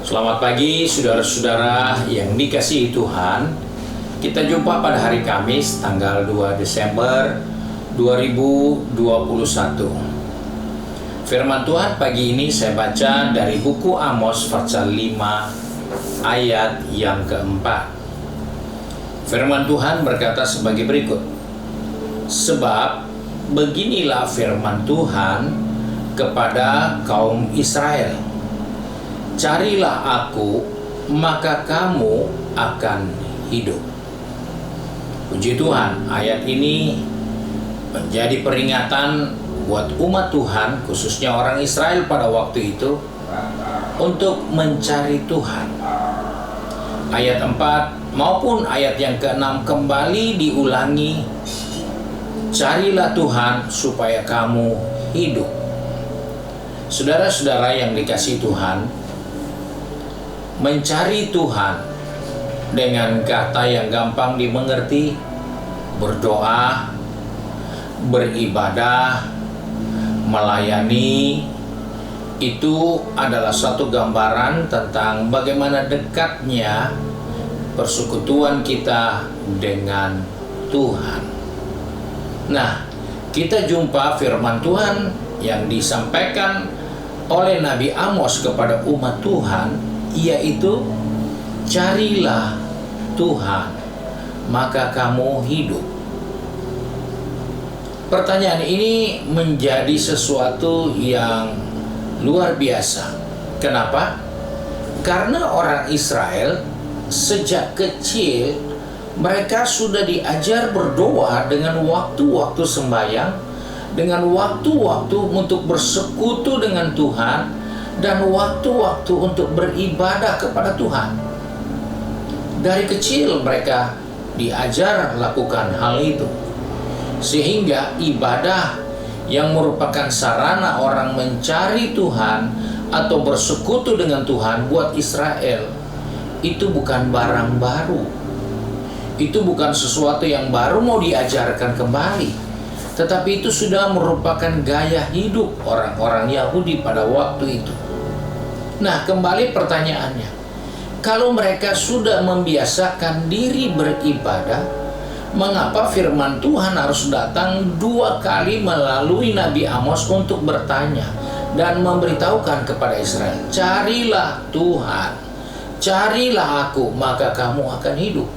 Selamat pagi saudara-saudara yang dikasihi Tuhan. Kita jumpa pada hari Kamis tanggal 2 Desember 2021. Firman Tuhan pagi ini saya baca dari buku Amos pasal 5 ayat yang keempat. Firman Tuhan berkata sebagai berikut. Sebab beginilah firman Tuhan kepada kaum Israel. Carilah aku, maka kamu akan hidup. Puji Tuhan, ayat ini menjadi peringatan buat umat Tuhan, khususnya orang Israel pada waktu itu, untuk mencari Tuhan. Ayat 4 maupun ayat yang ke-6 kembali diulangi, carilah Tuhan supaya kamu hidup. Saudara-saudara yang dikasihi Tuhan, mencari Tuhan dengan kata yang gampang dimengerti, berdoa, beribadah, melayani, itu adalah satu gambaran tentang bagaimana dekatnya persekutuan kita dengan Tuhan. Nah, kita jumpa firman Tuhan yang disampaikan oleh Nabi Amos kepada umat Tuhan, yaitu carilah Tuhan maka kamu hidup. Pertanyaan ini menjadi sesuatu yang luar biasa. Kenapa? Karena orang Israel sejak kecil mereka sudah diajar berdoa dengan waktu-waktu sembahyang, dengan waktu-waktu untuk bersekutu dengan Tuhan, dan waktu-waktu untuk beribadah kepada Tuhan. Dari kecil mereka diajar lakukan hal itu, sehingga ibadah yang merupakan sarana orang mencari Tuhan atau bersekutu dengan Tuhan buat Israel itu bukan barang baru. Itu bukan sesuatu yang baru mau diajarkan kembali, tetapi itu sudah merupakan gaya hidup orang-orang Yahudi pada waktu itu. Nah, kembali pertanyaannya, kalau mereka sudah membiasakan diri beribadah, mengapa firman Tuhan harus datang 2 kali melalui Nabi Amos untuk bertanya dan memberitahukan kepada Israel, carilah Tuhan, carilah aku, maka kamu akan hidup.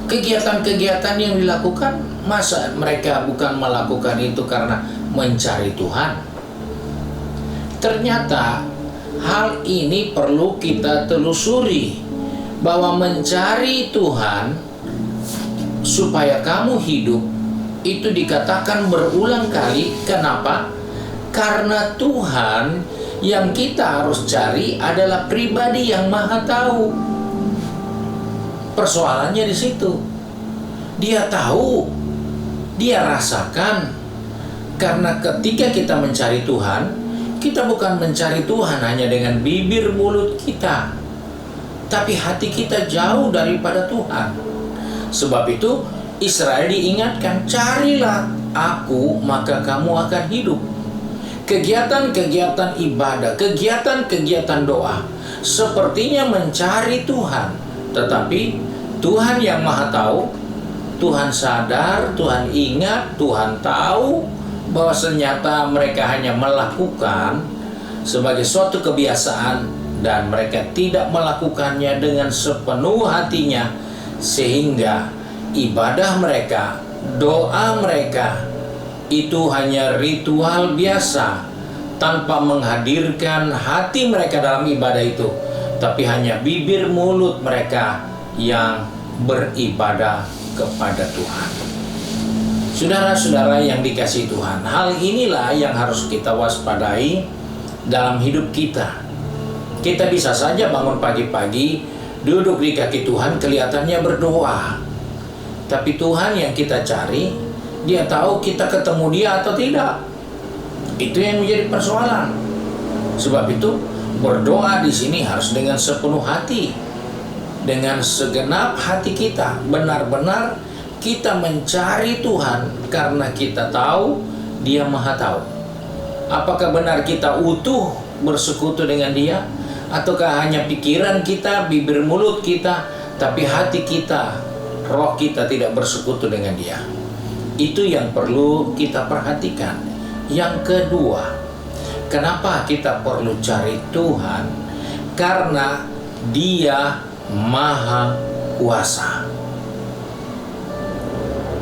Kegiatan-kegiatan yang dilakukan, masa mereka bukan melakukan itu karena mencari Tuhan? Ternyata hal ini perlu kita telusuri, bahwa mencari Tuhan supaya kamu hidup itu dikatakan berulang kali. Kenapa? Karena Tuhan yang kita harus cari adalah pribadi yang maha tahu. Persoalannya di situ. Dia tahu, dia rasakan. Karena ketika kita mencari Tuhan, kita bukan mencari Tuhan hanya dengan bibir mulut kita, tapi hati kita jauh daripada Tuhan. Sebab itu Israel diingatkan, carilah aku maka kamu akan hidup. Kegiatan-kegiatan ibadah, kegiatan-kegiatan doa sepertinya mencari Tuhan, tetapi Tuhan yang maha tahu, Tuhan sadar, Tuhan ingat, Tuhan tahu bahwa ternyata mereka hanya melakukan sebagai suatu kebiasaan dan mereka tidak melakukannya dengan sepenuh hatinya, sehingga ibadah mereka, doa mereka itu hanya ritual biasa tanpa menghadirkan hati mereka dalam ibadah itu, tapi hanya bibir mulut mereka yang beribadah kepada Tuhan. Saudara-saudara yang dikasihi Tuhan, hal inilah yang harus kita waspadai dalam hidup kita. Kita bisa saja bangun pagi-pagi, duduk di kaki Tuhan, kelihatannya berdoa. Tapi Tuhan yang kita cari, Dia tahu kita ketemu Dia atau tidak. Itu yang menjadi persoalan. Sebab itu, berdoa di sini harus dengan sepenuh hati, dengan segenap hati kita, benar-benar kita mencari Tuhan karena kita tahu Dia maha tahu. Apakah benar kita utuh bersekutu dengan Dia? Ataukah hanya pikiran kita, bibir mulut kita, tapi hati kita, roh kita tidak bersekutu dengan Dia? Itu yang perlu kita perhatikan. Yang kedua, kenapa kita perlu cari Tuhan? Karena Dia Maha Kuasa.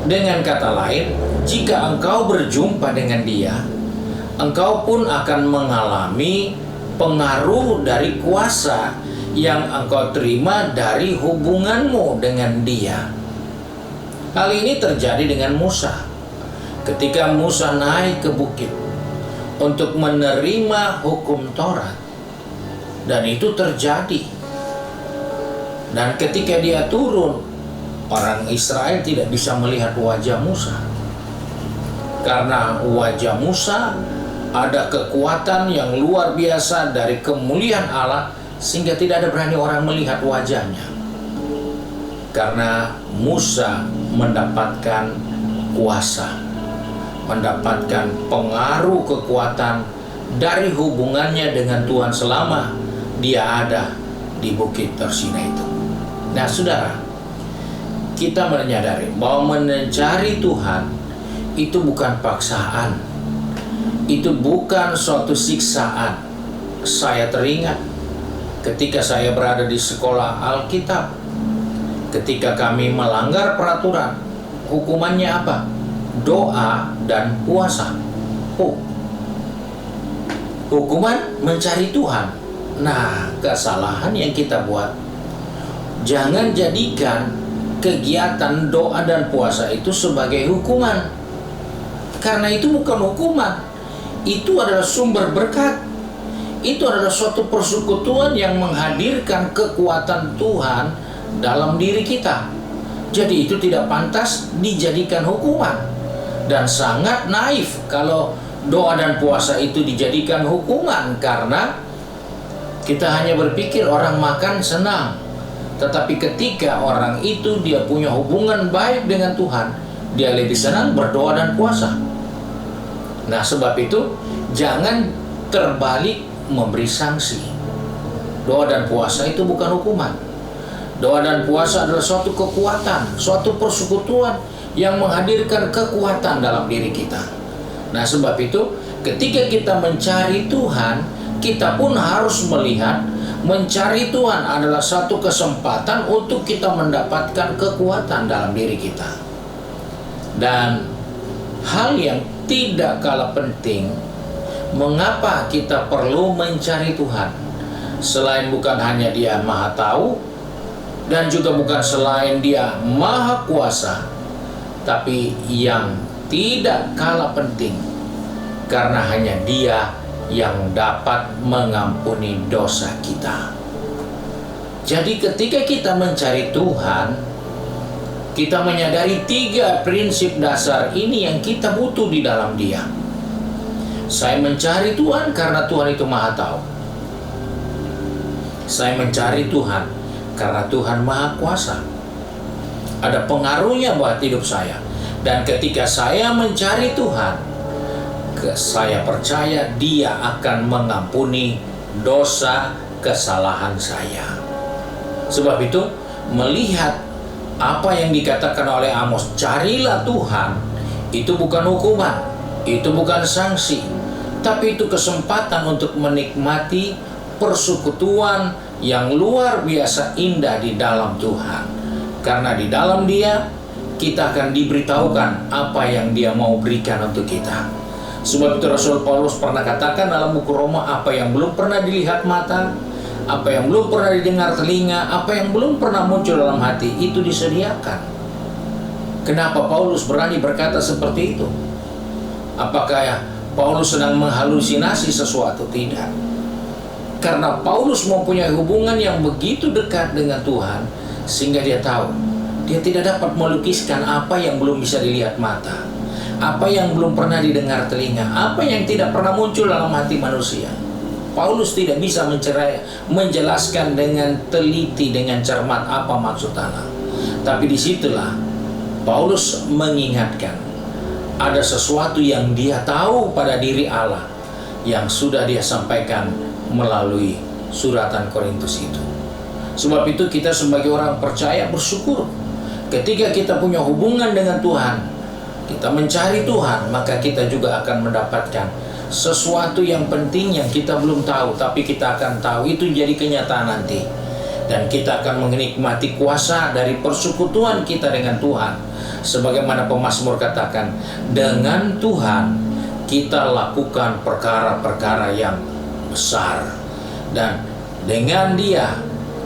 Dengan kata lain, jika engkau berjumpa dengan Dia, engkau pun akan mengalami pengaruh dari kuasa yang engkau terima dari hubunganmu dengan Dia. Hal ini terjadi dengan Musa. Ketika Musa naik ke bukit untuk menerima hukum Taurat, dan itu terjadi. Dan ketika dia turun, orang Israel tidak bisa melihat wajah Musa. Karena wajah Musa ada kekuatan yang luar biasa dari kemuliaan Allah, sehingga tidak ada berani orang melihat wajahnya. Karena Musa mendapatkan kuasa, mendapatkan pengaruh kekuatan dari hubungannya dengan Tuhan selama dia ada di bukit Sinai itu. Nah, saudara, kita menyadari bahwa mencari Tuhan itu bukan paksaan, itu bukan suatu siksaan. Saya teringat ketika saya berada di sekolah Alkitab, ketika kami melanggar peraturan, hukumannya apa? Doa dan puasa. Hukuman mencari Tuhan. Nah, kesalahan yang kita buat, jangan jadikan kegiatan doa dan puasa itu sebagai hukuman. Karena itu bukan hukuman. Itu adalah sumber berkat. Itu adalah suatu persekutuan yang menghadirkan kekuatan Tuhan dalam diri kita. Jadi itu tidak pantas dijadikan hukuman. Dan sangat naif kalau doa dan puasa itu dijadikan hukuman, karena kita hanya berpikir orang makan senang. Tetapi ketika orang itu dia punya hubungan baik dengan Tuhan, dia lebih senang berdoa dan puasa. Nah, sebab itu jangan terbalik memberi sanksi. Doa dan puasa itu bukan hukuman. Doa dan puasa adalah suatu kekuatan, suatu persekutuan yang menghadirkan kekuatan dalam diri kita. Nah, sebab itu ketika kita mencari Tuhan, kita pun harus melihat mencari Tuhan adalah satu kesempatan untuk kita mendapatkan kekuatan dalam diri kita. Dan hal yang tidak kalah penting, mengapa kita perlu mencari Tuhan? Selain bukan hanya Dia Maha Tahu, dan juga bukan selain Dia Maha Kuasa, tapi yang tidak kalah penting, karena hanya Dia yang dapat mengampuni dosa kita. Jadi ketika kita mencari Tuhan, kita menyadari 3 prinsip dasar ini yang kita butuh di dalam Dia. Saya mencari Tuhan karena Tuhan itu Maha Tahu. Saya mencari Tuhan karena Tuhan Maha Kuasa. Ada pengaruhnya buat hidup saya. Dan ketika saya mencari Tuhan, saya percaya Dia akan mengampuni dosa kesalahan saya. Sebab itu, melihat apa yang dikatakan oleh Amos, carilah Tuhan, itu bukan hukuman, itu bukan sanksi, tapi itu kesempatan untuk menikmati persekutuan yang luar biasa indah di dalam Tuhan. Karena di dalam Dia, kita akan diberitahukan apa yang Dia mau berikan untuk kita. Sebab itu Rasul Paulus pernah katakan dalam buku Roma, apa yang belum pernah dilihat mata, apa yang belum pernah didengar telinga, apa yang belum pernah muncul dalam hati, itu disediakan. Kenapa Paulus berani berkata seperti itu? Apakah Paulus sedang menghalusinasi sesuatu? Tidak. Karena Paulus mempunyai hubungan yang begitu dekat dengan Tuhan, sehingga dia tahu dia tidak dapat melukiskan apa yang belum bisa dilihat mata, apa yang belum pernah didengar telinga, apa yang tidak pernah muncul dalam hati manusia. Paulus tidak bisa menjelaskan dengan teliti, dengan cermat apa maksud Allah. Tapi disitulah Paulus mengingatkan ada sesuatu yang dia tahu pada diri Allah, yang sudah dia sampaikan melalui suratan Korintus itu. Sebab itu kita sebagai orang percaya bersyukur. Ketika kita punya hubungan dengan Tuhan, kita mencari Tuhan, maka kita juga akan mendapatkan sesuatu yang penting yang kita belum tahu, tapi kita akan tahu itu jadi kenyataan nanti. Dan kita akan menikmati kuasa dari persekutuan kita dengan Tuhan. Sebagaimana pemazmur katakan, dengan Tuhan kita lakukan perkara-perkara yang besar. Dan dengan Dia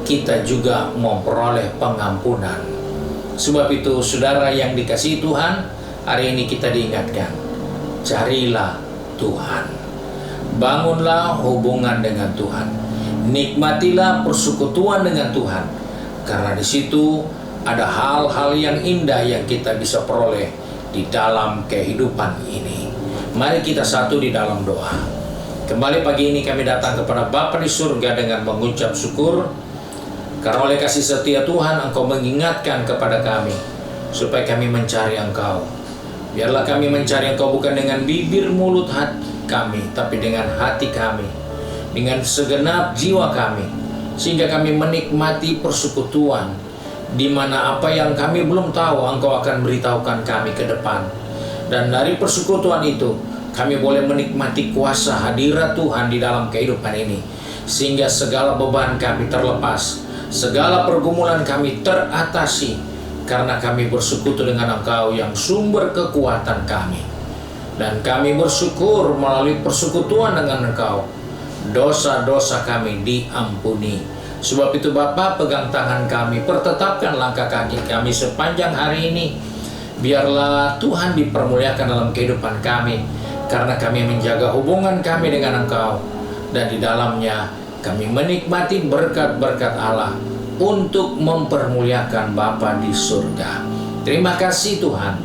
kita juga memperoleh pengampunan. Sebab itu saudara yang dikasihi Tuhan, hari ini kita diingatkan, carilah Tuhan. Bangunlah hubungan dengan Tuhan. Nikmatilah persekutuan dengan Tuhan. Karena di situ ada hal-hal yang indah yang kita bisa peroleh di dalam kehidupan ini. Mari kita satu di dalam doa. Kembali pagi ini kami datang kepada Bapa di surga dengan mengucap syukur karena oleh kasih setia Tuhan Engkau mengingatkan kepada kami supaya kami mencari Engkau. Biarlah kami mencari Engkau bukan dengan bibir mulut hati kami, tapi dengan hati kami, dengan segenap jiwa kami, sehingga kami menikmati persekutuan di mana apa yang kami belum tahu Engkau akan beritahukan kami ke depan. Dan dari persekutuan itu kami boleh menikmati kuasa hadirat Tuhan di dalam kehidupan ini, sehingga segala beban kami terlepas, segala pergumulan kami teratasi, karena kami bersekutu dengan Engkau yang sumber kekuatan kami. Dan kami bersyukur melalui persekutuan dengan Engkau, dosa-dosa kami diampuni. Sebab itu Bapa, pegang tangan kami, pertetapkan langkah kaki kami sepanjang hari ini. Biarlah Tuhan dipermuliakan dalam kehidupan kami, karena kami menjaga hubungan kami dengan Engkau, dan di dalamnya kami menikmati berkat-berkat Allah untuk mempermuliakan Bapa di surga. Terima kasih Tuhan.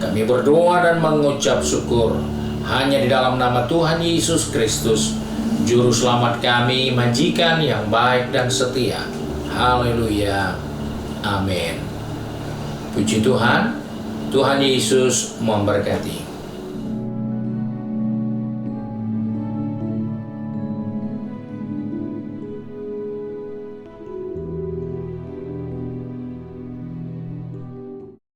Kami berdoa dan mengucap syukur hanya di dalam nama Tuhan Yesus Kristus, Juru Selamat kami, Majikan yang baik dan setia. Haleluya. Amin. Puji Tuhan. Tuhan Yesus memberkati.